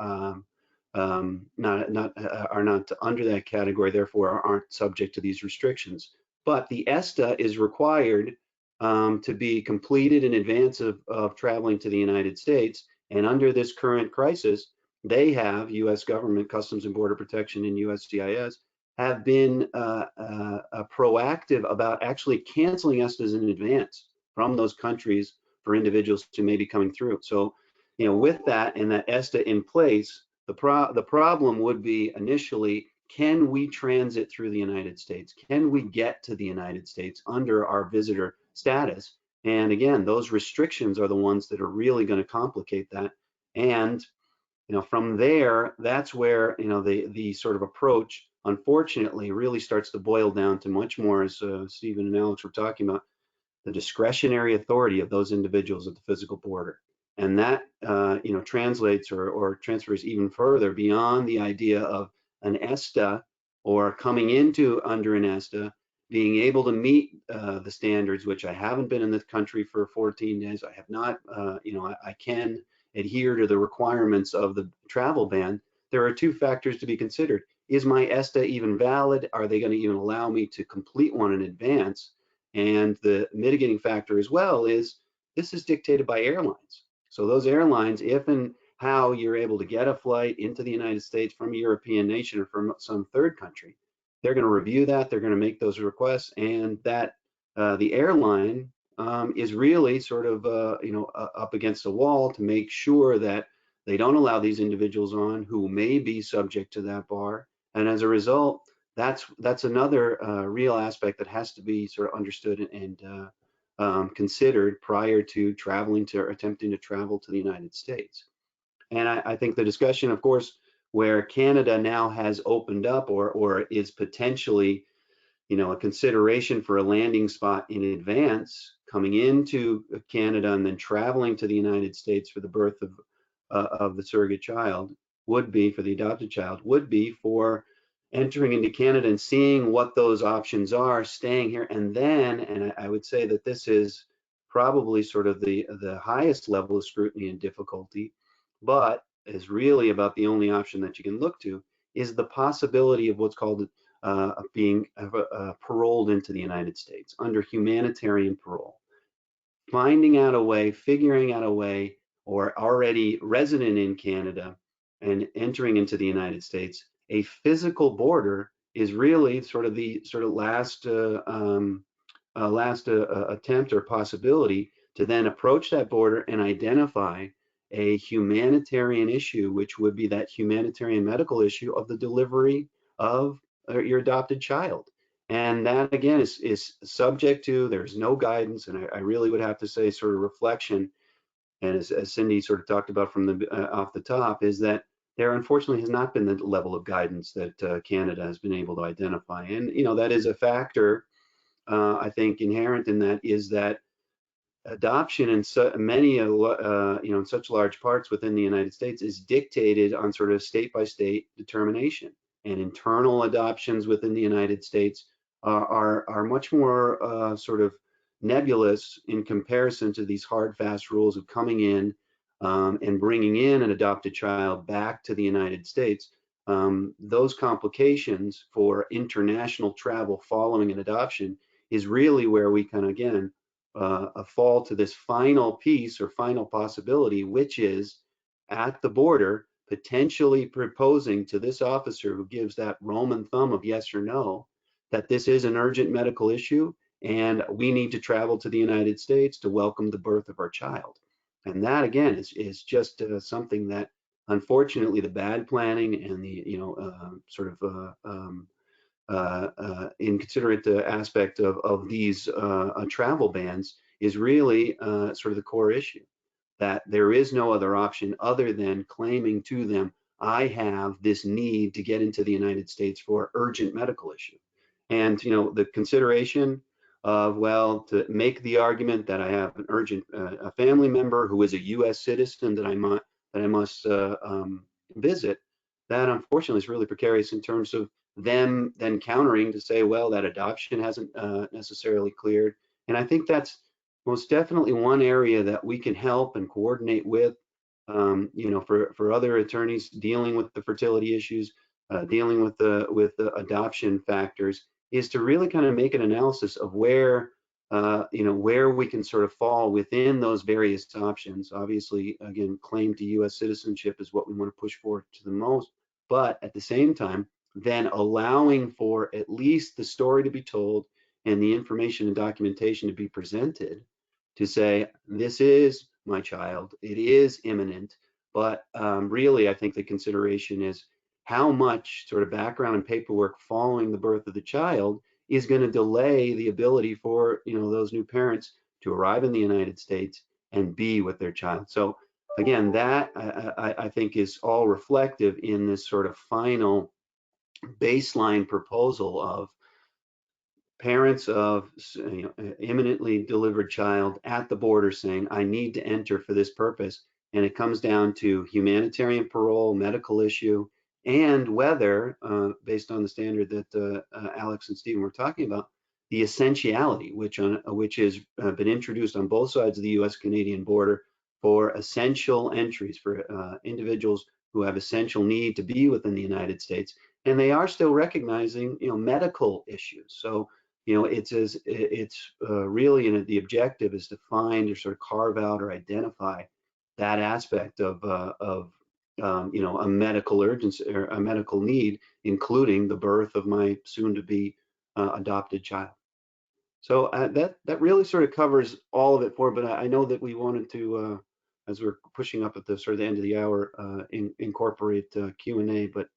not under that category, therefore aren't subject to these restrictions. But the ESTA is required to be completed in advance of traveling to the United States. And under this current crisis, they have, US government, Customs and Border Protection and USCIS, have been proactive about actually canceling ESTAs in advance from those countries for individuals who may be coming through. So, with that and that ESTA in place, the problem would be initially, can we transit through the United States? Can we get to the United States under our visitor status? And again, those restrictions are the ones that are really going to complicate that. And from there, that's where the sort of approach, unfortunately, really starts to boil down to much more, as Stephen and Alex were talking about, the discretionary authority of those individuals at the physical border. And that translates or transfers even further beyond the idea of an ESTA or coming into under an ESTA, being able to meet the standards, which I haven't been in this country for 14 days. I have not, I can adhere to the requirements of the travel ban. There are two factors to be considered. Is my ESTA even valid? Are they going to even allow me to complete one in advance? And the mitigating factor as well is this is dictated by airlines. So those airlines, if and how you're able to get a flight into the United States from a European nation or from some third country, they're going to review that, they're going to make those requests, and that the airline is really sort of up against a wall to make sure that they don't allow these individuals on who may be subject to that bar. And as a result, that's another real aspect that has to be sort of understood and considered prior to traveling to or attempting to travel to the United States. And I think the discussion, of course, where Canada now has opened up or is potentially, a consideration for a landing spot in advance, coming into Canada and then traveling to the United States for the birth of the surrogate child, would be for the adopted child, would be for entering into Canada and seeing what those options are, staying here, and then, and I would say that this is probably sort of the highest level of scrutiny and difficulty, but is really about the only option that you can look to, is the possibility of what's called being paroled into the United States under humanitarian parole. Finding out a way, figuring out a way, or already resident in Canada and entering into the United States, a physical border is really sort of the last attempt or possibility to then approach that border and identify a humanitarian issue, which would be that humanitarian medical issue of the delivery of your adopted child. And that again is subject to, there's no guidance, and I really would have to say sort of reflection, and as Cindy sort of talked about from the off the top, is that there unfortunately has not been the level of guidance that Canada has been able to identify. And that is a factor, I think, inherent in that, is that adoption in many, in such large parts within the United States is dictated on sort of state by state determination, and internal adoptions within the United States are much more sort of nebulous in comparison to these hard, fast rules of coming in and bringing in an adopted child back to the United States. Those complications for international travel following an adoption is really where we can, again, fall to this final piece or final possibility, which is at the border, potentially proposing to this officer who gives that Roman thumb of yes or no, that this is an urgent medical issue and we need to travel to the United States to welcome the birth of our child. And that again is just something that, unfortunately, the bad planning and the sort of inconsiderate aspect of these travel bans is really sort of the core issue, that there is no other option other than claiming to them, I have this need to get into the United States for urgent medical issue. And the consideration of, well, to make the argument that I have an urgent a family member who is a U.S. citizen that I must visit, that unfortunately is really precarious in terms of them then countering to say, well, that adoption hasn't necessarily cleared. And I think that's most definitely one area that we can help and coordinate with, for other attorneys dealing with the fertility issues, dealing with the adoption factors, is to really kind of make an analysis of where we can sort of fall within those various options. Obviously, again, claim to U.S. citizenship is what we want to push forward to the most, but at the same time, then allowing for at least the story to be told and the information and documentation to be presented to say, this is my child, it is imminent, but really I think the consideration is how much sort of background and paperwork following the birth of the child is going to delay the ability for those new parents to arrive in the United States and be with their child. So again, that I think is all reflective in this sort of final baseline proposal of parents of imminently delivered child at the border saying, I need to enter for this purpose. And it comes down to humanitarian parole, medical issue, and whether, based on the standard that Alex and Stephen were talking about, the essentiality, which has been introduced on both sides of the US-Canadian border for essential entries for individuals who have essential need to be within the United States. And they are still recognizing, medical issues. So, it's really, the objective is to find or sort of carve out or identify that aspect of a medical urgency or a medical need, including the birth of my soon-to-be adopted child. So that really sort of covers all of it but I know that we wanted to, as we're pushing up at the sort of the end of the hour, incorporate Q&A, but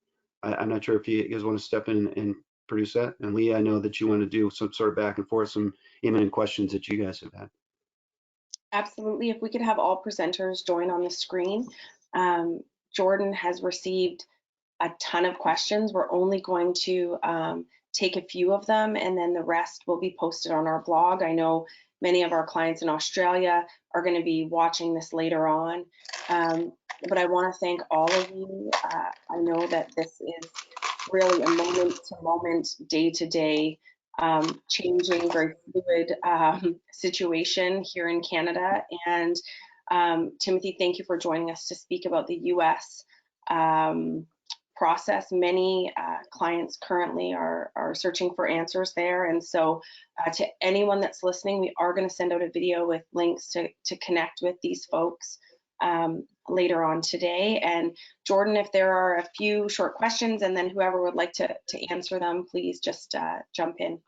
I'm not sure if you guys want to step in and produce that. And Leah, I know that you want to do some sort of back and forth, some imminent questions that you guys have had. Absolutely. If we could have all presenters join on the screen. Jordan has received a ton of questions. We're only going to take a few of them, and then the rest will be posted on our blog. I know many of our clients in Australia are going to be watching this later on. But I want to thank all of you. I know that this is really a moment-to-moment, day-to-day, changing, very fluid situation here in Canada. And Timothy, thank you for joining us to speak about the US process. Many clients currently are searching for answers there. And so to anyone that's listening, we are going to send out a video with links to connect with these folks later on today. And Jordan, if there are a few short questions, and then whoever would like to answer them, please just jump in.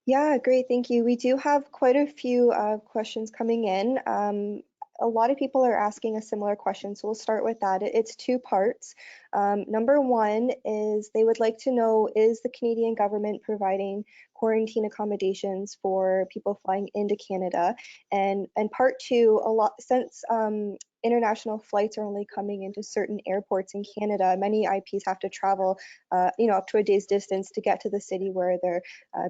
Yeah, great, thank you. We do have quite a few questions coming in. A lot of people are asking a similar question, so we'll start with that. It's two parts. Number one is they would like to know, is the Canadian government providing quarantine accommodations for people flying into Canada? And part two, since international flights are only coming into certain airports in Canada, many IPs have to travel up to a day's distance to get to the city where their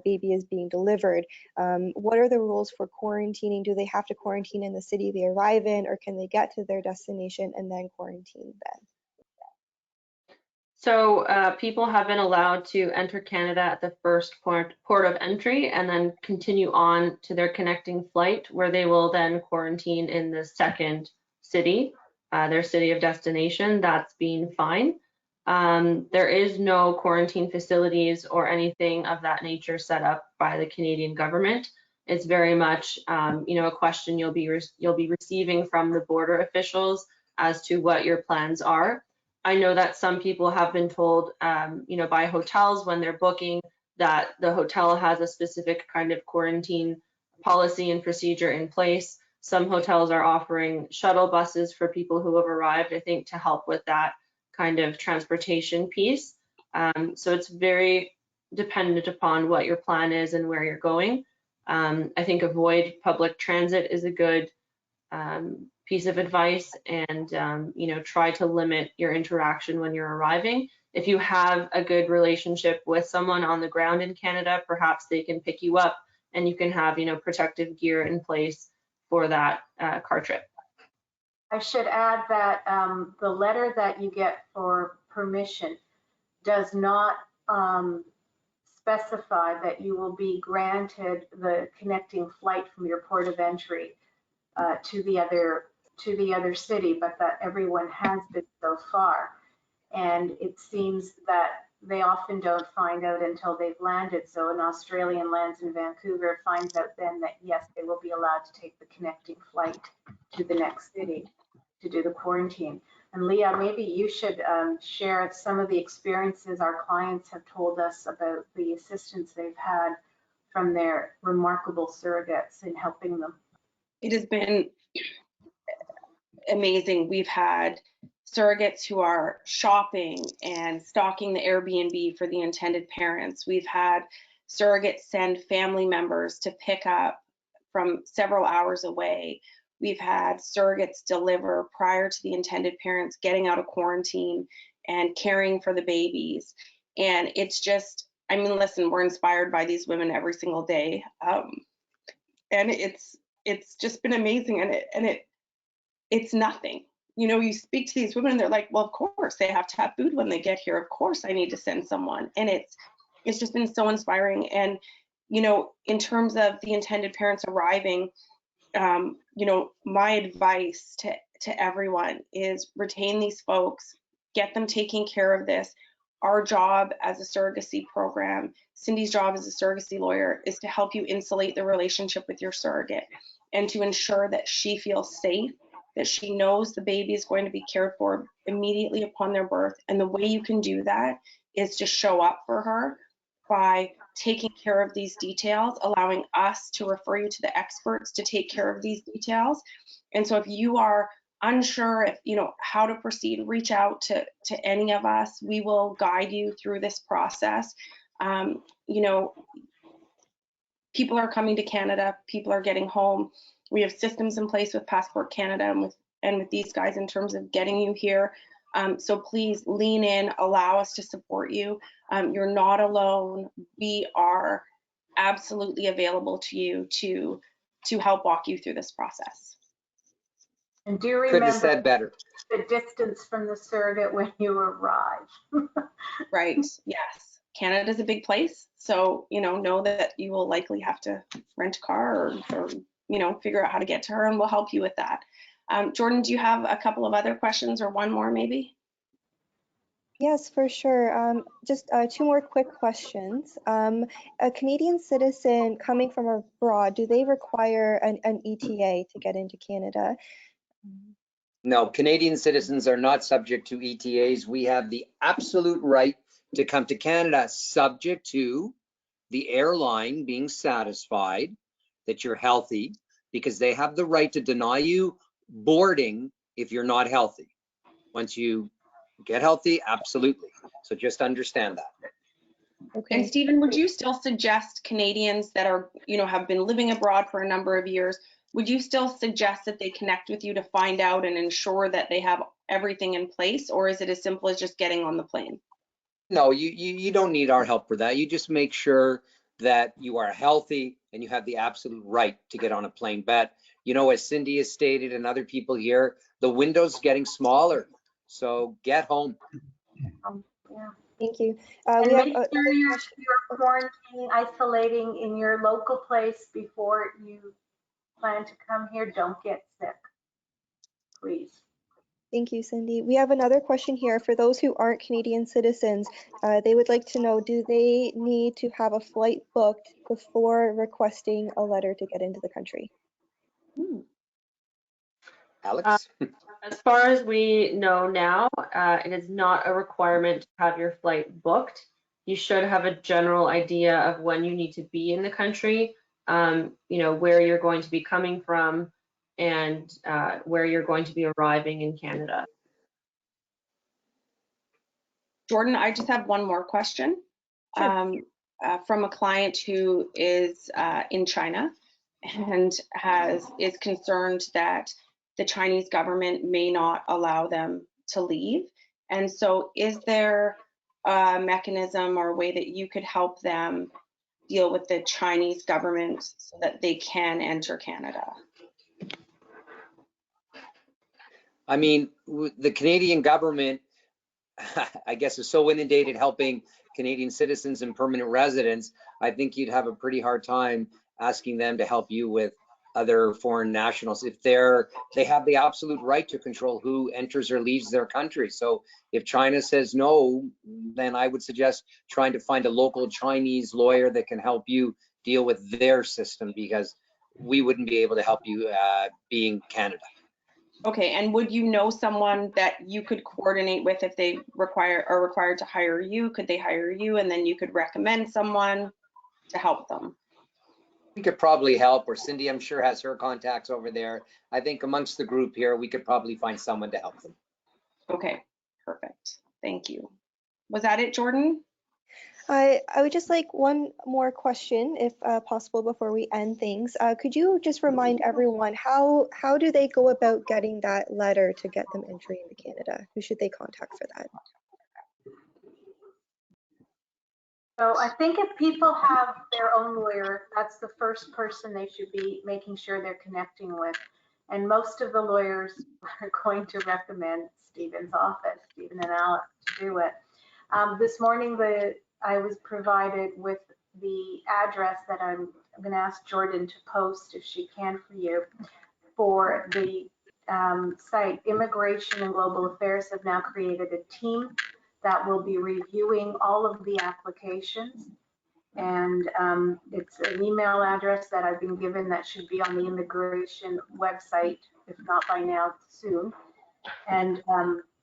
baby is being delivered. What are the rules for quarantining? Do they have to quarantine in the city they arrive in, or can they get to their destination and then quarantine then? So people have been allowed to enter Canada at the first port of entry and then continue on to their connecting flight, where they will then quarantine in the second city, their city of destination. That's been fine. There is no quarantine facilities or anything of that nature set up by the Canadian government. It's very much, a question you'll be receiving from the border officials as to what your plans are. I know that some people have been told, by hotels when they're booking that the hotel has a specific kind of quarantine policy and procedure in place. Some hotels are offering shuttle buses for people who have arrived, I think, to help with that kind of transportation piece. So it's very dependent upon what your plan is and where you're going. I think avoid public transit is a good piece of advice, and try to limit your interaction when you're arriving. If you have a good relationship with someone on the ground in Canada, perhaps they can pick you up and you can have protective gear in place for that car trip. I should add that the letter that you get for permission does not specify that you will be granted the connecting flight from your port of entry to the other city, but that everyone has been so far. And it seems that they often don't find out until they've landed. So an Australian lands in Vancouver, finds out then that yes, they will be allowed to take the connecting flight to the next city to do the quarantine. And Leia, maybe you should share some of the experiences our clients have told us about the assistance they've had from their remarkable surrogates in helping them. It has been amazing. We've had surrogates who are shopping and stocking the Airbnb for the intended parents. We've had surrogates send family members to pick up from several hours away. We've had surrogates deliver prior to the intended parents getting out of quarantine and caring for the babies. And it's just, I mean, listen, we're inspired by these women every single day. And it's just been amazing. And it's nothing. You know, you speak to these women and they're like, well, of course they have to have food when they get here. Of course I need to send someone. And it's just been so inspiring. And, you know, in terms of the intended parents arriving, you know, my advice to everyone is retain these folks, get them taking care of this. Our job as a surrogacy program, Cindy's job as a surrogacy lawyer, is to help you insulate the relationship with your surrogate and to ensure that she feels safe, that she knows the baby is going to be cared for immediately upon their birth. And the way you can do that is to show up for her by taking care of these details, allowing us to refer you to the experts to take care of these details. And so if you are unsure if you know how to proceed, reach out to any of us. We will guide you through this process. You know, people are coming to Canada, people are getting home. We have systems in place with Passport Canada and with these guys in terms of getting you here. So please lean in, allow us to support you. You're not alone. We are absolutely available to you to help walk you through this process. And do remember, couldn't have said better, the distance from the surrogate when you arrive. Right, yes. Canada's a big place, so know that you will likely have to rent a car or figure out how to get to her, and we'll help you with that. Jordan, do you have a couple of other questions or one more maybe? Yes, for sure. Just two more quick questions. A Canadian citizen coming from abroad, do they require an ETA to get into Canada? No, Canadian citizens are not subject to ETAs. We have the absolute right to come to Canada, subject to the airline being satisfied that you're healthy, because they have the right to deny you boarding if you're not healthy. Once you get healthy, absolutely. So just understand that. Okay. And Stephen, would you still suggest Canadians that are, have been living abroad for a number of years, would you still suggest that they connect with you to find out and ensure that they have everything in place, or is it as simple as just getting on the plane? No, you don't need our help for that. You just make sure that you are healthy and you have the absolute right to get on a plane. But, as Cindy has stated and other people here, the window's getting smaller. So get home. Yeah. Thank you. And We have make sure you're quarantining, isolating in your local place before you plan to come here. Don't get sick, please. Thank you, Cindy. We have another question here. For those who aren't Canadian citizens, they would like to know, do they need to have a flight booked before requesting a letter to get into the country? Alex? As far as we know now, it is not a requirement to have your flight booked. You should have a general idea of when you need to be in the country, where you're going to be coming from, and where you're going to be arriving in Canada. Jordan, I just have one more question. Sure. From a client who is in China and is concerned that the Chinese government may not allow them to leave. And so is there a mechanism or a way that you could help them deal with the Chinese government so that they can enter Canada? I mean, the Canadian government, I guess, is so inundated helping Canadian citizens and permanent residents. I think you'd have a pretty hard time asking them to help you with other foreign nationals if they have the absolute right to control who enters or leaves their country. So if China says no, then I would suggest trying to find a local Chinese lawyer that can help you deal with their system, because we wouldn't be able to help you being Canada. Okay, and would you know someone that you could coordinate with if they are required to hire you? Could they hire you and then you could recommend someone to help them? We could probably help, or Cindy, I'm sure, has her contacts over there. I think amongst the group here, we could probably find someone to help them. Okay, perfect. Thank you. Was that it, Jordan? I would just like one more question, if possible, before we end things. Could you just remind everyone, how do they go about getting that letter to get them entry into Canada? Who should they contact for that? So I think if people have their own lawyer, that's the first person they should be making sure they're connecting with. And most of the lawyers are going to recommend Stephen's office, Stephen and Alex, to do it. This morning, I was provided with the address that I'm going to ask Jordan to post, if she can, for you, for the site. Immigration and Global Affairs have now created a team that will be reviewing all of the applications. And it's an email address that I've been given that should be on the immigration website, if not by now, soon. And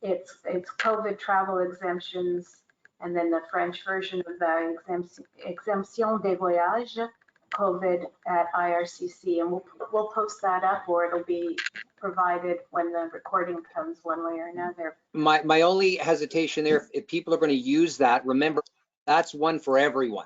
it's COVID travel exemptions, and then the French version of the exemption des voyages, COVID at IRCC. And we'll post that up, or it'll be provided when the recording comes one way or another. My only hesitation there, if people are going to use that, remember, that's one for everyone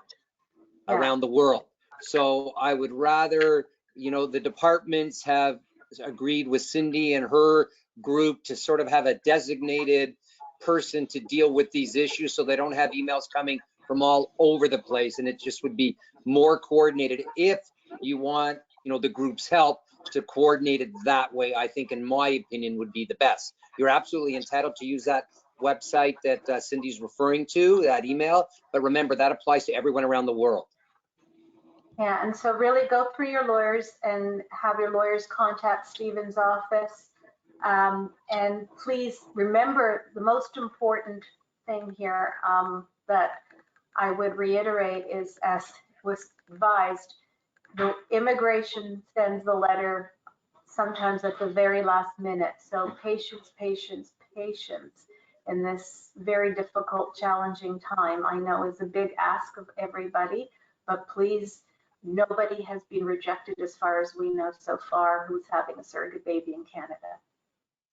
around the world. So I would rather, the departments have agreed with Cindy and her group to sort of have a designated person to deal with these issues, so they don't have emails coming from all over the place, and it just would be more coordinated. If you want, the group's help to coordinate it that way, I think, in my opinion, would be the best. You're absolutely entitled to use that website that Cindy's referring to, that email, but remember, that applies to everyone around the world. Yeah, and so really go through your lawyers and have your lawyers contact Stephen's office. And please remember, the most important thing here that I would reiterate is, as was advised, the immigration sends the letter sometimes at the very last minute. So patience, patience, patience in this very difficult, challenging time. I know is a big ask of everybody, but please, nobody has been rejected as far as we know so far who's having a surrogate baby in Canada.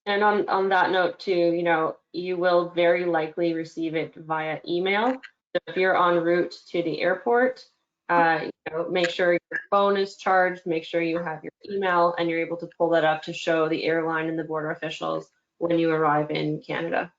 And on that note too, you know, you will very likely receive it via email. So if you're en route to the airport, you know, make sure your phone is charged, make sure you have your email, and you're able to pull that up to show the airline and the border officials when you arrive in Canada.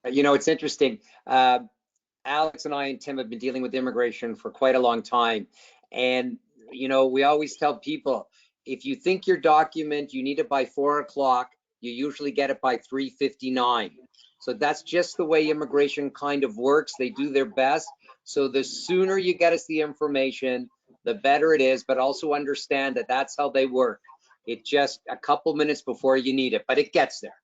You know, it's interesting. Alex and I and Tim have been dealing with immigration for quite a long time. And, you know, we always tell people, if you think your document, you need it by 4 o'clock, you usually get it by 3:59. So that's just the way immigration kind of works. They do their best. So the sooner you get us the information, the better it is, but also understand that that's how they work. It's just a couple minutes before you need it, but it gets there.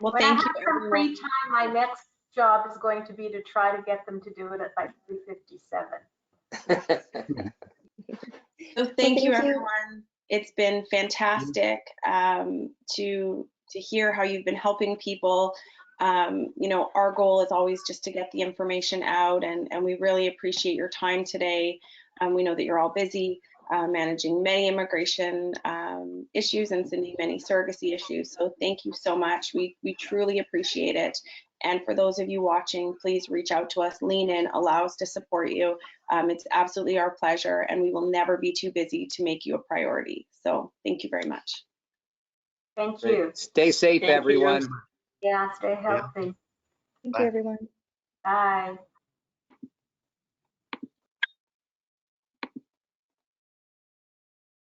Well, When thank I you, have some everyone. free time, my next job is going to be to try to get them to do it at like 3:57. So thank you, you. everyone. It's been fantastic to hear how you've been helping people. You know, our goal is always just to get the information out, and we really appreciate your time today. We know that you're all busy managing many immigration issues and sending many surrogacy issues. So thank you so much. We truly appreciate it. And for those of you watching, please reach out to us, lean in, allow us to support you. It's absolutely our pleasure, and we will never be too busy to make you a priority. So thank you very much. Thank you. Stay safe, Thank you. everyone. Yeah, stay healthy. Thank Bye. you, everyone. Bye.